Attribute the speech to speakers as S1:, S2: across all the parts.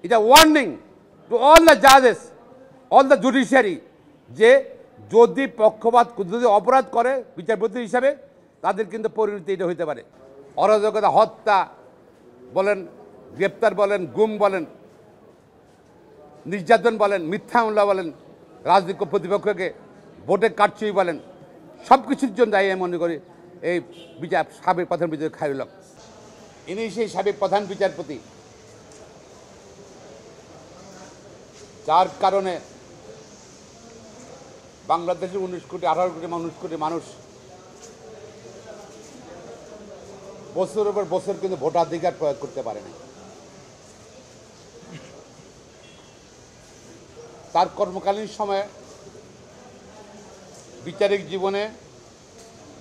S1: এটা warning to all the জাজেস, all the judiciary, যে যদি পক্ষপাত যদি অপরাধ করে বিচারপতি হিসাবে তাদের কিন্তু পরিণতি এটা হইতে পারে। অরাজকতা, হত্যা বলেন, গ্রেপ্তার বলেন, গুম বলেন, নির্যাতন বলেন, মিথ্যা মামলা বলেন, রাজনৈতিক প্রতিপক্ষকে ভোটে কাটছুই বলেন, সব কিছুর জন্য দায়ী আমি মনে করি এই সাবেক প্রধান বিচারপতি খায়রুল হক। ইনি সেই সাবেক প্রধান বিচারপতি যার কারণে বাংলাদেশের 19 কোটি 18 কোটি 19 কোটি মানুষ বছরের পর বছর কিন্তু ভোটাধিকার প্রয়োগ করতে পারে না। তার কর্মকালীন সময়ে বিচারিক জীবনে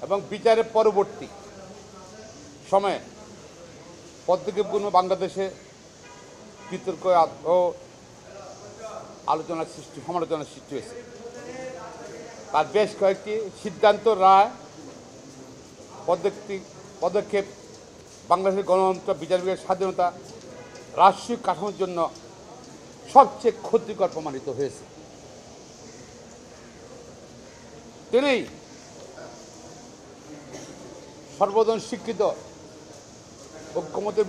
S1: এবং বিচারের পরবর্তী সময়ে পদক্ষেপগুলো বাংলাদেশে বিতর্ক ও আলোচনার সৃষ্টি, সমালোচনার সৃষ্টি হয়েছে। তার বেশ কয়েকটি সিদ্ধান্ত, রায়, পদক্ষেপ বাংলাদেশের গণতন্ত্র, বিচার বিভাগের স্বাধীনতা, রাষ্ট্রীয় কাঠামোর জন্য সবচেয়ে ক্ষতিকর প্রমাণিত হয়েছে। তিনি সর্বজন স্বীকৃত ঐক্যমতের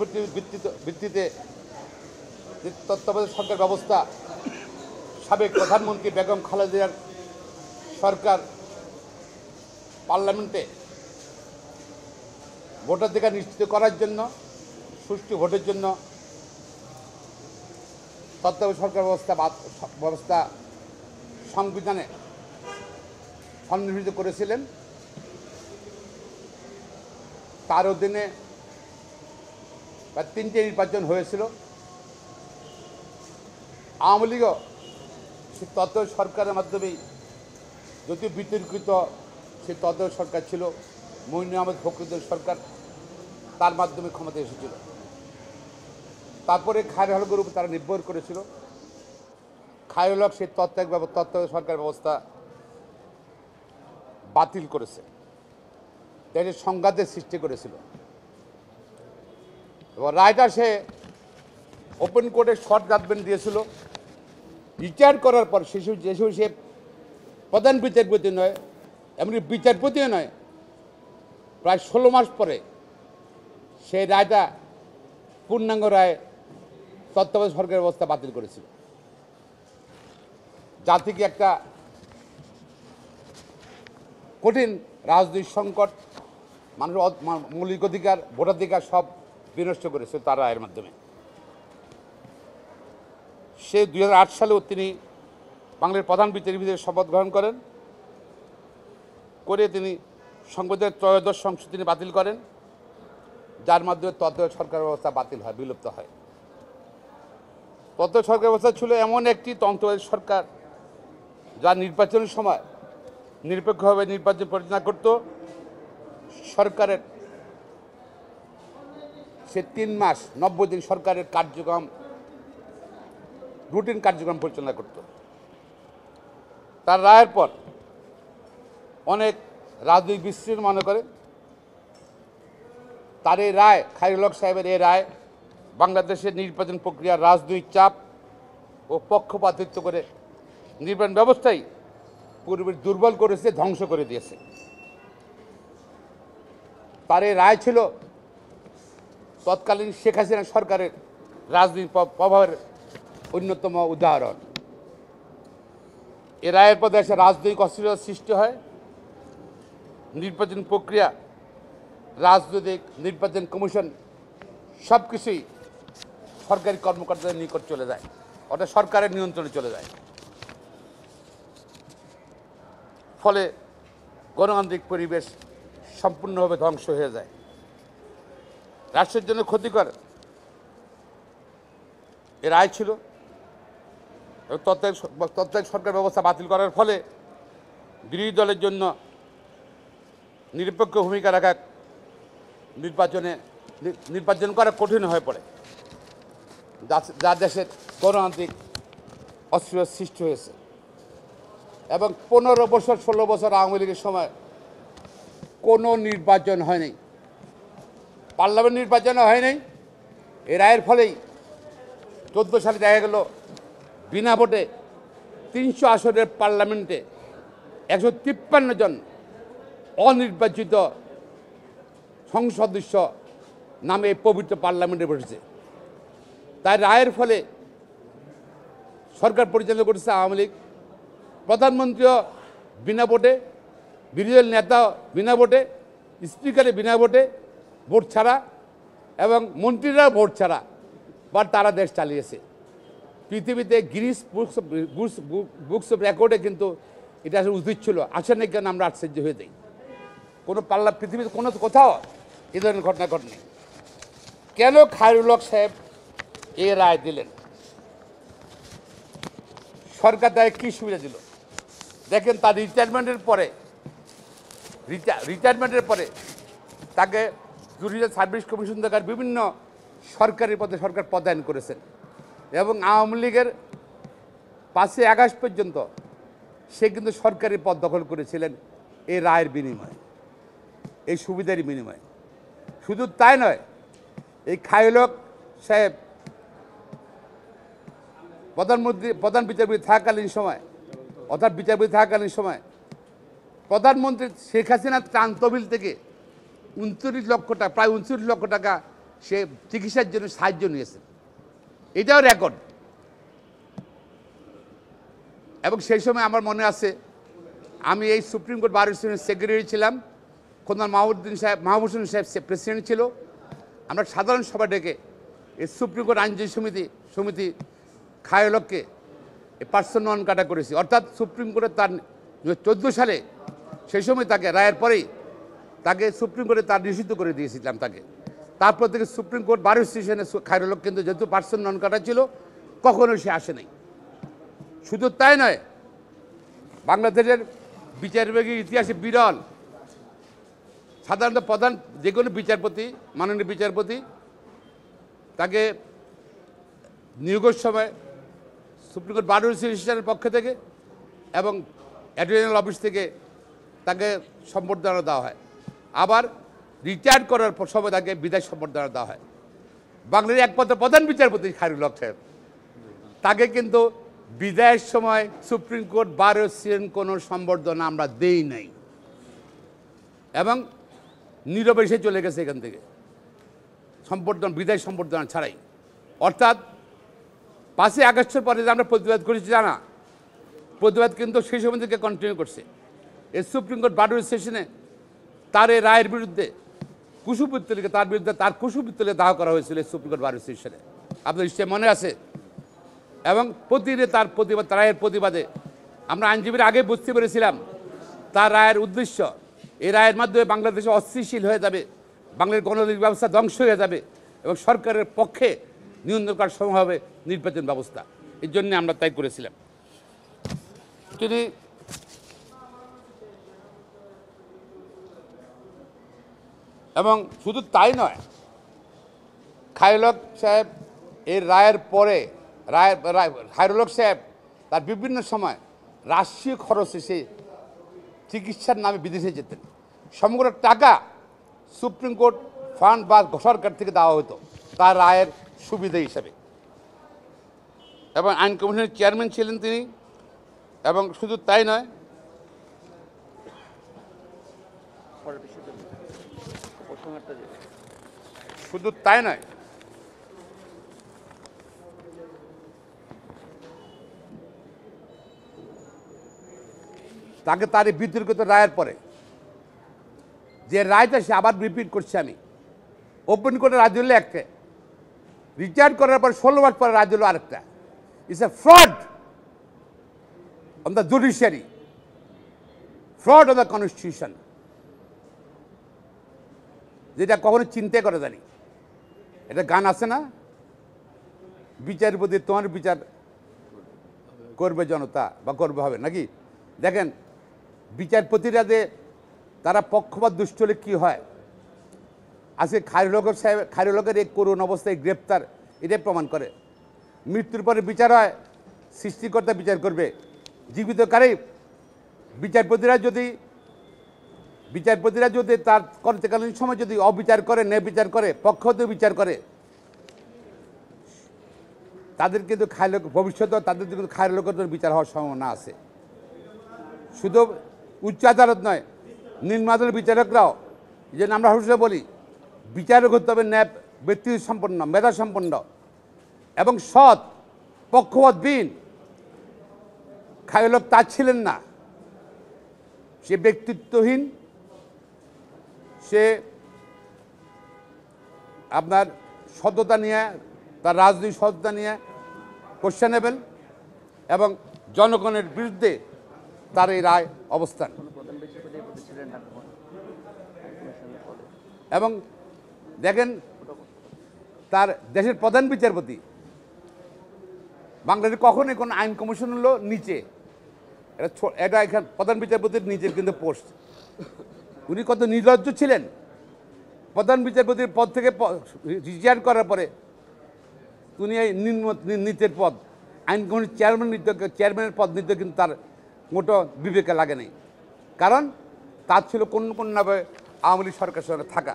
S1: ভিত্তিতে তত্ত্বাবধায়ক সরকার ব্যবস্থা, সাবেক প্রধানমন্ত্রী বেগম খালেদা জিয়ার সরকার পার্লামেন্টে ভোটাধিকার নিশ্চিত করার জন্য, সুষ্ঠু ভোটের জন্য তত্ত্বাবধায়ক সরকার ব্যবস্থা সংবিধানে সন্নিবেশিত করেছিলেন। তার অধীনে প্রায় 3টে নির্বাচন হয়েছিল। আওয়ামী লীগও সে তত্ত্বাবধায়ক সরকারের মাধ্যমেই, যদিও বিতর্কিত সে তত্ত্বাবধায়ক সরকার ছিল, মঈনুল আহমেদ ফখরুদ্দিন সরকার, তার মাধ্যমে ক্ষমতায় এসেছিল। তারপরে খায়রুল হকের উপর তারা নির্ভর করেছিল। খায়রুল হক সেই তত্ত্বাবধায়ক সরকার ব্যবস্থা বাতিল করেছে, দেশের সংঘাতের সৃষ্টি করেছিল। এবং রায়টা সে ওপেন কোর্টে শর্ট জাজমেন্ট দিয়েছিল। রিটায়ার করার পর যেসব সে প্রধান বিচারপতি নয়, এমনি বিচারপতিও নয়, প্রায় 16 মাস পরে সেই রায়টা পূর্ণাঙ্গ রায় তত্ত্বাবধায়ক সরকারের ব্যবস্থা বাতিল করেছিল। জাতিকে একটা কঠিন রাজনৈতিক সংকট, মানুষের মৌলিক অধিকার, ভোটাধিকার সব বিনষ্ট করেছে তার রায়ের মাধ্যমে। সে 2008 সালেও তিনি বাংলার প্রধান বিচারপতি হিসেবে শপথ গ্রহণ করেন, করে তিনি সংবিধানের 13শ সংশোধনী তিনি বাতিল করেন, যার মাধ্যমে তত্ত্বাবধায়ক সরকার ব্যবস্থা বাতিল হয়, বিলুপ্ত হয়। তত্ত্বাবধায়ক সরকার ব্যবস্থা ছিল এমন একটি তন্ত্রবাদী সরকার যা নির্বাচনের সময় নিরপেক্ষভাবে নির্বাচন পরিচালনা করত। সরকারের সে 3 মাস 90 দিন সরকারের কার্যক্রম, রুটিন কার্যক্রম পরিচালনা করত। তার রায়ের পর অনেক রাজনৈতিক বিশ্লেষণ মনে করে তার এই রায়, খায়রুল হক সাহেবের এই রায় বাংলাদেশের নির্বাচন প্রক্রিয়ার রাজনৈতিক চাপ ও পক্ষপাতিত্ব করে নির্বাচন ব্যবস্থাই পূর্বে দুর্বল করেছে, ধ্বংস করে দিয়েছে। তার এই রায় ছিল তৎকালীন শেখ হাসিনা সরকারের রাজনৈতিক প্রভাবের অন্যতম উদাহরণ। এ রায়ের পর দেশে রাজনৈতিক অস্থিরতার সৃষ্টি হয়। নির্বাচন প্রক্রিয়া, রাজনৈতিক নির্বাচন কমিশন সব কিছুই সরকারি কর্মকর্তাদের নিকট চলে যায়, অর্থাৎ সরকারের নিয়ন্ত্রণে চলে যায়। ফলে গণতান্ত্রিক পরিবেশ সম্পূর্ণভাবে ধ্বংস হয়ে যায়, রাষ্ট্রের জন্য ক্ষতিকর এর রায় ছিল। তত্ত্বাবধায়ক সরকার ব্যবস্থা বাতিল করার ফলে বিরোধী দলের জন্য নিরপেক্ষ ভূমিকা রাখা, নির্বাচন করা কঠিন হয়ে পড়ে, যা দেশের গণতান্ত্রিক অস্থিরতার সৃষ্টি হয়েছে। এবং 15 বছর 16 বছর আওয়ামী লীগের সময় কোনো নির্বাচন হয়নি, পার্লামেন্ট নির্বাচনও হয়নি। এই রায়ের ফলেই 2014 সালে দেখা গেল বিনা ভোটে 300 আসনের পার্লামেন্টে 153 জন অনির্বাচিত সংসদ সদস্য নামে এই পবিত্র পার্লামেন্টে বসেছে। তাই রায়ের ফলে সরকার পরিচালনা করেছে আওয়ামী লীগ, প্রধানমন্ত্রীও বিনা ভোটে, বিরোধী দল নেতা বিনা ভোটে, স্পিকারে বিনা ভোটে, ভোট ছাড়া, এবং মন্ত্রীরা ভোট ছাড়া বা তারা দেশ চালিয়েছে। পৃথিবীতে গিনিস বুকস অফ রেকর্ডে কিন্তু এটা আসলে উচিত ছিল, আসে না কেন আমরা আশ্চর্য হয়ে যাই। কোনো পৃথিবীতে কোনো কোথাও এ ধরনের ঘটনা ঘটেনি। কেন খায়রুল হক সাহেব এ রায় দিলেন? সরকার তাকে কী সুবিধা দিল? দেখেন, তার রিটায়ারমেন্টের পরে তাকে জুডিশিয়াল সার্ভিস কমিশন দেখার বিভিন্ন সরকারি পদে সরকার পদায়ন করেছেন, এবং আওয়ামী লীগের 5 আগস্ট পর্যন্ত সে কিন্তু সরকারি পদ দখল করেছিলেন এই রায়ের বিনিময়ে, এই সুবিধার বিনিময়ে। শুধু তাই নয়, এই খায়রুল হক সাহেব প্রধান বিচারপতি থাকাকালীন সময়, অর্থাৎ বিচারপতি থাকাকালীন সময় প্রধানমন্ত্রী শেখ হাসিনার ত্রাণ তহবিল থেকে 29 লক্ষ টাকা, প্রায় 29 লক্ষ টাকা সে চিকিৎসার জন্য সাহায্য নিয়েছে। এটাও রেকর্ড। এবং সেই সময় আমার মনে আছে, আমি এই সুপ্রিম কোর্ট বার অ্যাসোসিয়েশনের সেক্রেটারি ছিলাম, খন্দকার মাহবুব হোসেন সাহেব প্রেসিডেন্ট ছিল। আমরা সাধারণ সভা ডেকে এই সুপ্রিম কোর্ট আইনজীবী সমিতি খায়রুল হককে পার্সন নন কাটা করেছি। অর্থাৎ সুপ্রিম কোর্টে তার 2014 সালে সেই সময় তাকে রায়ের পরেই তাকে সুপ্রিম কোর্টে তার নিষিদ্ধ করে দিয়েছিলাম তাকে। তারপর থেকে সুপ্রিম কোর্ট বার অ্যাসোসিয়েশনে খায়রুল হক কিন্তু যেহেতু পার্সন নন কাটা ছিল, কখনো সে আসে নাই। শুধু তাই নয়, বাংলাদেশের বিচার বিভাগের ইতিহাসে বিরল, সাধারণত প্রধান যে কোনো বিচারপতি, মাননীয় বিচারপতি, তাকে নিয়োগের সময় সুপ্রিম কোর্ট বার অ্যাসোসিয়েশনের পক্ষ থেকে এবং অ্যাটর্নি জেনারেল অফিস থেকে তাকে সম্বর্ধনা দেওয়া হয়। আবার রিটায়ার করার সময় তাকে বিদায় সম্বর্ধনা দেওয়া হয়। বাংলাদেশের একমাত্র প্রধান বিচারপতি খায়রুল হক সাহেব, তাকে কিন্তু বিদায়ের সময় সুপ্রিম কোর্ট বার অ্যাসোসিয়েশন কোনো সম্বর্ধনা আমরা দেই নাই, এবং নীরবে সে চলে গেছে এখান থেকে বিদায় সম্বর্ধনা ছাড়াই। অর্থাৎ 5 আগস্টের পরে যে আমরা প্রতিবাদ করেছি জানা, প্রতিবাদ কিন্তু সেই সময় থেকে কন্টিনিউ করছে। এই সুপ্রিম কোর্ট বার অ্যাসোসিয়েশনে তার এই রায়ের বিরুদ্ধে কুশপুত্তলিকে তার কুশপুত্তলিকে দাহ করা হয়েছিল সুপ্রিম কোর্ট বার অ্যাসোসিয়েশনে, আপনার নিশ্চয়ই মনে আছে। এবং প্রতিদিনে তার রায়ের প্রতিবাদে আমরা আইনজীবীরা আগে বুঝতে পেরেছিলাম তার রায়ের উদ্দেশ্য, এই রায়ের মাধ্যমে বাংলাদেশে অস্থিতিশীল হয়ে যাবে, বাংলাদেশের গণতান্ত্রিক ব্যবস্থা ধ্বংস হয়ে যাবে, এবং সরকারের পক্ষে নিয়ন্ত্রণ করার সময় হবে নির্বাচন ব্যবস্থা। এই জন্য আমরা তাই করেছিলাম। তিনি এবং শুধু তাই নয়, খায়রুল হক সাহেব এর রায়ের পরে খায়রুল হক সাহেব তার বিভিন্ন সময় রাষ্ট্রীয় খরচে সে চিকিৎসার নামে বিদেশে যেতেন। সমগ্র টাকা সুপ্রিম কোর্ট ফান্ড বা সরকার থেকে দেওয়া হতো তার রায়ের সুবিধা হিসাবে। এবং আইন কমিশনের চেয়ারম্যান ছিলেন তিনি। এবং শুধু তাই নয়, তাকে তার এই বিতর্কিত রায়ের পরে যে রায়টা সে আবার রিপিট করছে, আমি ওপেন কোর্টে রায় দিল একটা, রিটায়ার করার পর 16 মাস পরে রায় দিল আরেকটা। It's a fraud on the judiciary, fraud on the constitution, যেটা কখনো চিন্তা করে জানি। এটা গান আছে না, বিচারপতি তোমার বিচার করবে জনতা বা করবে হবে নাকি? দেখেন, বিচারপতিরা যে তারা পক্ষপাত দুষ্ট হলে কী হয়, আজকে খায়রুল হকের এই করুণ অবস্থায় গ্রেপ্তার এটাই প্রমাণ করে। মৃত্যুর পরে বিচার হয়, সৃষ্টিকর্তা বিচার করবে। জীবিতকালে বিচারপতিরা যদি তার কর্তকালীন সময় যদি অবিচার করে, ন্যায় বিচার করে, পক্ষপাত বিচার করে, তাদের কিন্তু ভবিষ্যতে তাদের কিন্তু খায়ের লোকের বিচার হওয়ার সম্ভাবনা আছে। শুধু উচ্চ আদালত নয়, নিম্ন আদালতের বিচারকরাও, যে আমরা সবসময় বলি বিচারক হতে হবে ন্যায় ব্যক্তিত্ব সম্পন্ন, মেধা সম্পন্ন এবং সৎ, পক্ষপাতবিহীন। খায়ের লোক তা ছিলেন না। সে ব্যক্তিত্বহীন, সে আপনার সততা নিয়ে, তার রাজনৈতিক সততা নিয়ে কোশ্চেনেবল এবং জনগণের বিরুদ্ধে তার এই রায় অবস্থান। এবং দেখেন তার দেশের প্রধান বিচারপতি, বাংলাদেশে কখনোই কোনো আইন কমিশন হলো নিচে, এটা এখানে প্রধান বিচারপতির নিচের কিন্তু পোস্ট। উনি কত নির্লজ্জ ছিলেন। প্রধান বিচারপতির পদ থেকে রিটায়ার করার পরে উনি এই নিচের পদ আইন কমিশনের চেয়ারম্যানের পদ নিতে কিন্তু তার মোটো বিবেকে লাগে নাই। কারণ তার ছিল কোনোভাবে আওয়ামী লীগ সরকারের সঙ্গে থাকা,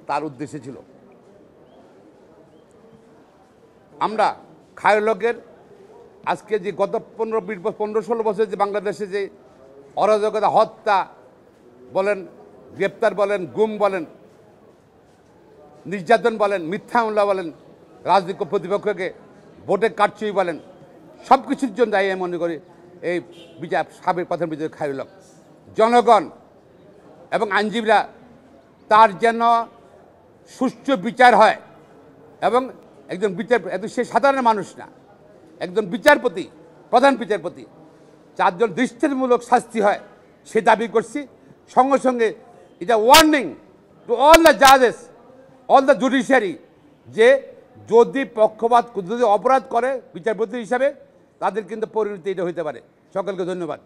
S1: তার উদ্দেশ্য ছিল। আমরা খায়ের লোকের আজকে যে গত 15-16 বছর যে বাংলাদেশে যে অরাজকতা, হত্যা বলেন, গ্রেপ্তার বলেন, গুম বলেন, নির্যাতন বলেন, মিথ্যা মামলা বলেন, রাজনৈতিক প্রতিপক্ষকে ভোটে কারচুপি বলেন, সব কিছুর জন্য দায়ী আমি মনে করি এই সাবেক প্রধান বিচারপতি খায়ের লোক। জনগণ এবং আইনজীবীরা তার যেন সুষ্ঠু বিচার হয় এবং একজন সে সাধারণ মানুষ না, একজন বিচারপতি, প্রধান বিচারপতি, 4 জন দৃষ্টান্তমূলক শাস্তি হয় সে দাবি করছি। সঙ্গে সঙ্গে এটা ওয়ার্নিং টু অল দ্য জাজেস, অল দ্য জুডিশিয়ারি, যে যদি পক্ষপাত, যদি অপরাধ করে বিচারপতি হিসাবে, তাদের কিন্তু পরিণতি এটা হইতে পারে। সকলকে ধন্যবাদ।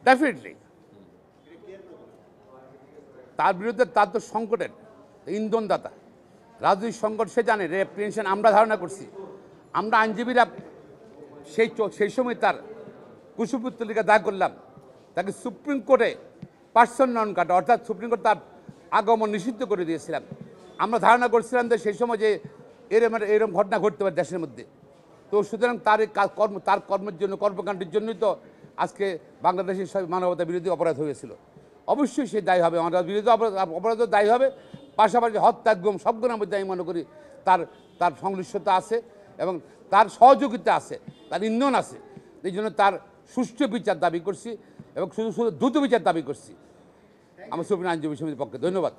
S1: ডেফিনেটলি তার বিরুদ্ধে, তার তো সংকটের ইন্ধনদাতা, রাজনৈতিক সংকট সে জানে, রেপ্রেজেন্টেশন আমরা ধারণা করছি। আমরা আইনজীবীরা সেই সময় তার কুশপুত্তলিকা দায় করলাম, তাকে সুপ্রিম কোর্টে পার্সন নন কাটা, অর্থাৎ সুপ্রিম কোর্ট তার আগমন নিষিদ্ধ করে দিয়েছিলাম। আমরা ধারণা করছিলাম যে সেই সময় যে এরম ঘটনা ঘটতে পারে দেশের মধ্যে। তো সুতরাং তার কর্মের জন্য, কর্মকাণ্ডের জন্যই তো আজকে বাংলাদেশের সব মানবতা বিরোধী অপরাধ হয়েছিল। অবশ্যই সে দায়ী হবে, মানবতা বিরোধী অপরাধও দায়ী হবে। পাশাপাশি হত্যা, গুম সবগুলোর মধ্যে আমি মনে করি তার সংশ্লিষ্টতা আছে এবং তার সহযোগিতা আছে, তার ইন্ধন আছে। এই জন্য তার সুষ্ঠু বিচার দাবি করছি এবং শুধু দ্রুত বিচার দাবি করছি আমার সুপ্রিম আইনজীবী সমিতির পক্ষে। ধন্যবাদ।